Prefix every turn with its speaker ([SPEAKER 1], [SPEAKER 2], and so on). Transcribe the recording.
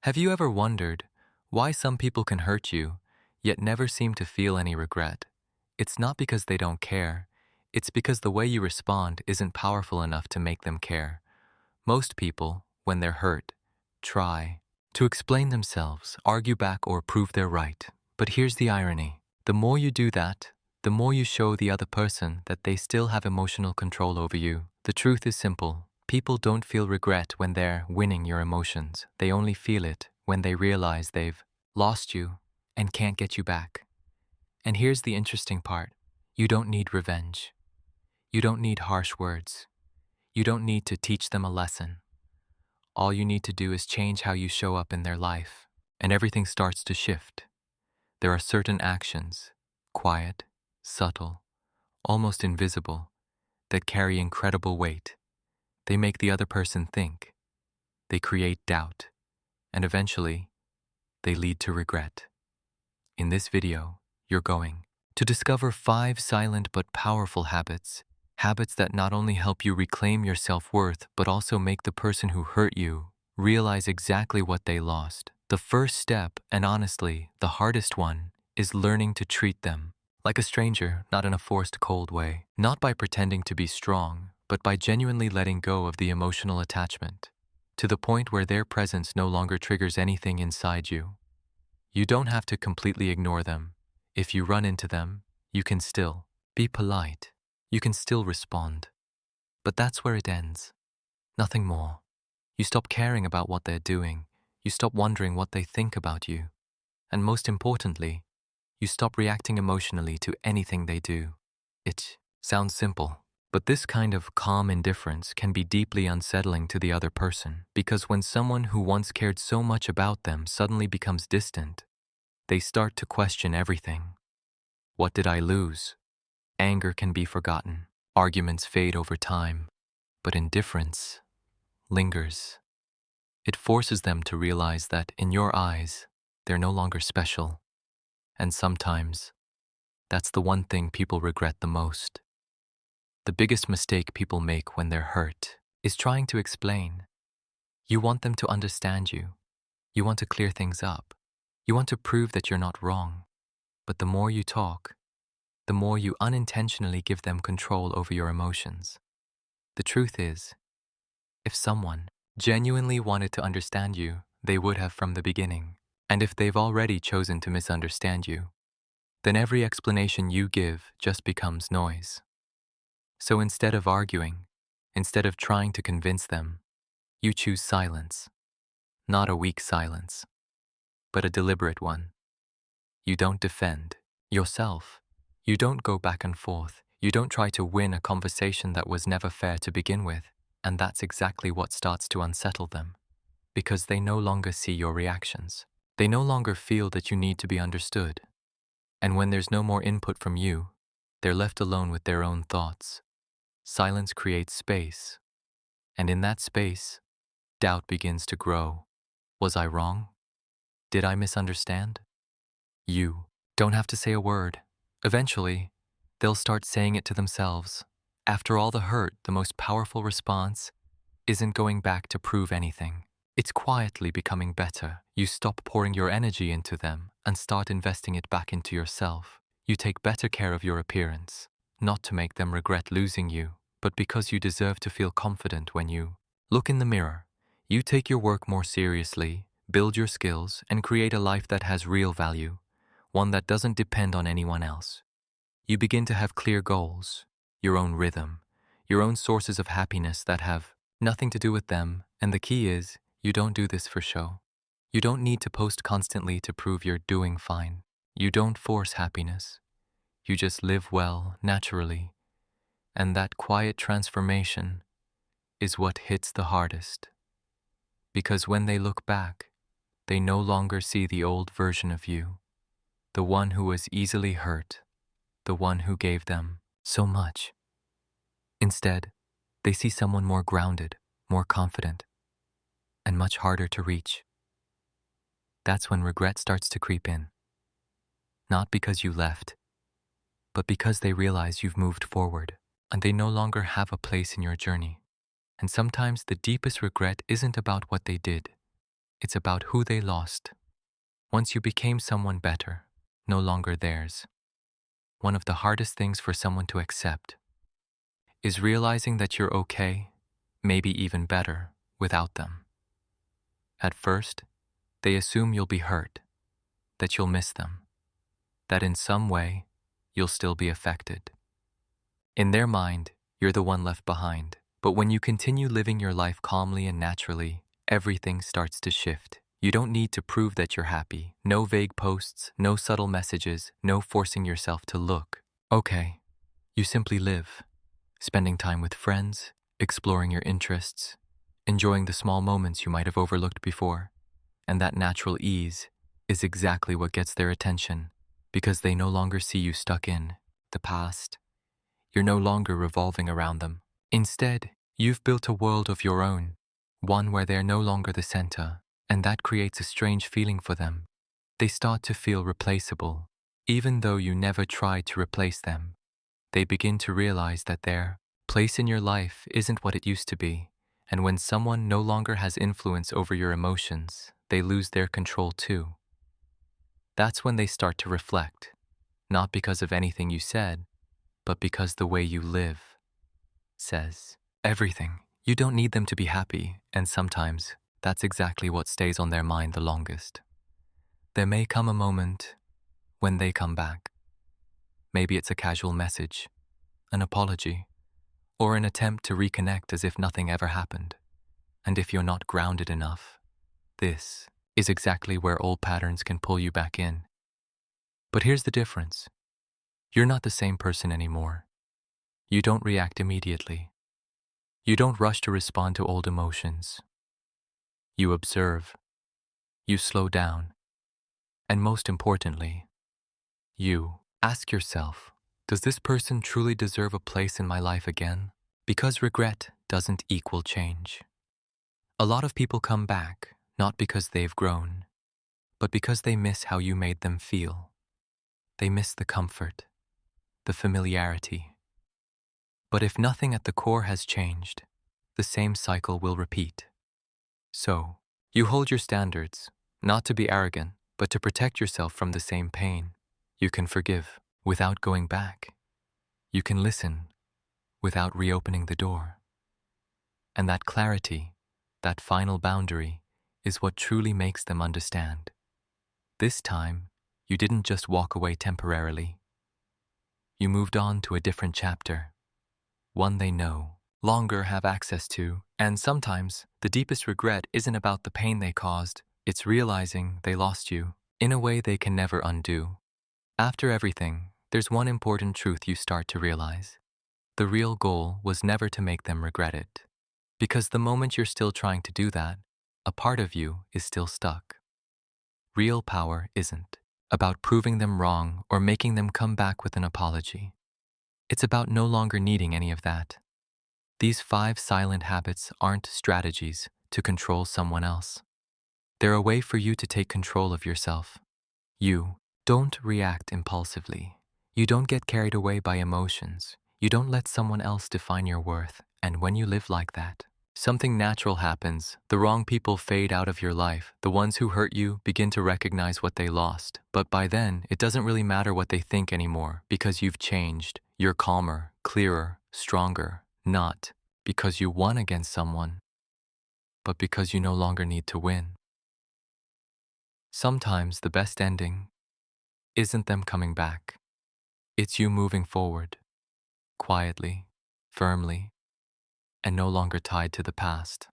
[SPEAKER 1] Have you ever wondered why some people can hurt you, yet never seem to feel any regret? It's not because they don't care. It's because the way you respond isn't powerful enough to make them care. Most people, when they're hurt, try to explain themselves, argue back, or prove they're right. But here's the irony. The more you do that, the more you show the other person that they still have emotional control over you. The truth is simple. People don't feel regret when they're winning your emotions. They only feel it when they realize they've lost you and can't get you back. And here's the interesting part. You don't need revenge. You don't need harsh words. You don't need to teach them a lesson. All you need to do is change how you show up in their life, and everything starts to shift. There are certain actions, quiet, subtle, almost invisible, that carry incredible weight. They make the other person think. They create doubt. And eventually, they lead to regret. In this video, you're going to discover 5 silent but powerful habits that not only help you reclaim your self-worth, but also make the person who hurt you realize exactly what they lost. The first step, and honestly, the hardest one, is learning to treat them like a stranger, not in a forced, cold way. Not by pretending to be strong, but by genuinely letting go of the emotional attachment, to the point where their presence no longer triggers anything inside you. You don't have to completely ignore them. If you run into them, you can still be polite. You can still respond. But that's where it ends. Nothing more. You stop caring about what they're doing. You stop wondering what they think about you. And most importantly, you stop reacting emotionally to anything they do. It sounds simple, but this kind of calm indifference can be deeply unsettling to the other person, because when someone who once cared so much about them suddenly becomes distant, they start to question everything. What did I lose? Anger can be forgotten. Arguments fade over time, but indifference lingers. It forces them to realize that in your eyes, they're no longer special. And sometimes, that's the one thing people regret the most. The biggest mistake people make when they're hurt is trying to explain. You want them to understand you. You want to clear things up. You want to prove that you're not wrong. But the more you talk, the more you unintentionally give them control over your emotions. The truth is, if someone genuinely wanted to understand you, they would have from the beginning. And if they've already chosen to misunderstand you, then every explanation you give just becomes noise. So instead of arguing, instead of trying to convince them, you choose silence. Not a weak silence, but a deliberate one. You don't defend yourself. You don't go back and forth. You don't try to win a conversation that was never fair to begin with. And that's exactly what starts to unsettle them, because they no longer see your reactions. They no longer feel that you need to be understood. And when there's no more input from you, they're left alone with their own thoughts. Silence creates space. And in that space, doubt begins to grow. Was I wrong? Did I misunderstand? You don't have to say a word. Eventually, they'll start saying it to themselves. After all the hurt, the most powerful response isn't going back to prove anything. It's quietly becoming better. You stop pouring your energy into them and start investing it back into yourself. You take better care of your appearance, not to make them regret losing you, but because you deserve to feel confident when you look in the mirror. You take your work more seriously, build your skills, and create a life that has real value, one that doesn't depend on anyone else. You begin to have clear goals, your own rhythm, your own sources of happiness that have nothing to do with them, and the key is, you don't do this for show. You don't need to post constantly to prove you're doing fine. You don't force happiness. You just live well, naturally. And that quiet transformation is what hits the hardest. Because when they look back, they no longer see the old version of you, the one who was easily hurt, the one who gave them so much. Instead, they see someone more grounded, more confident, and much harder to reach. That's when regret starts to creep in. Not because you left, but because they realize you've moved forward and they no longer have a place in your journey. And sometimes the deepest regret isn't about what they did. It's about who they lost. Once you became someone better, no longer theirs. One of the hardest things for someone to accept is realizing that you're okay, maybe even better, without them. At first, they assume you'll be hurt, that you'll miss them, that in some way, you'll still be affected. In their mind, you're the one left behind. But when you continue living your life calmly and naturally, everything starts to shift. You don't need to prove that you're happy. No vague posts, no subtle messages, no forcing yourself to look okay. You simply live, spending time with friends, exploring your interests, enjoying the small moments you might have overlooked before. And that natural ease is exactly what gets their attention, because they no longer see you stuck in the past. You're no longer revolving around them. Instead, you've built a world of your own, one where they're no longer the center, and that creates a strange feeling for them. They start to feel replaceable, even though you never tried to replace them. They begin to realize that their place in your life isn't what it used to be, and when someone no longer has influence over your emotions, they lose their control too. That's when they start to reflect, not because of anything you said, but because the way you live says everything. You don't need them to be happy, and sometimes that's exactly what stays on their mind the longest. There may come a moment when they come back. Maybe it's a casual message, an apology, or an attempt to reconnect as if nothing ever happened. And if you're not grounded enough, this is exactly where old patterns can pull you back in. But here's the difference. You're not the same person anymore. You don't react immediately. You don't rush to respond to old emotions. You observe. You slow down. And most importantly, you ask yourself, does this person truly deserve a place in my life again? Because regret doesn't equal change. A lot of people come back, not because they've grown, but because they miss how you made them feel. They miss the comfort, the familiarity. But if nothing at the core has changed, the same cycle will repeat. So, you hold your standards, not to be arrogant, but to protect yourself from the same pain. You can forgive without going back. You can listen without reopening the door. And that clarity, that final boundary, is what truly makes them understand. This time, you didn't just walk away temporarily. You moved on to a different chapter, one they no longer have access to, and sometimes the deepest regret isn't about the pain they caused, it's realizing they lost you in a way they can never undo. After everything, there's one important truth you start to realize. The real goal was never to make them regret it, because the moment you're still trying to do that, a part of you is still stuck. Real power isn't about proving them wrong or making them come back with an apology. It's about no longer needing any of that. These 5 silent habits aren't strategies to control someone else. They're a way for you to take control of yourself. You don't react impulsively. You don't get carried away by emotions. You don't let someone else define your worth. And when you live like that, something natural happens. The wrong people fade out of your life. The ones who hurt you begin to recognize what they lost. But by then, it doesn't really matter what they think anymore, because you've changed. You're calmer, clearer, stronger. Not because you won against someone, but because you no longer need to win. Sometimes the best ending isn't them coming back. It's you moving forward, quietly, firmly, and no longer tied to the past.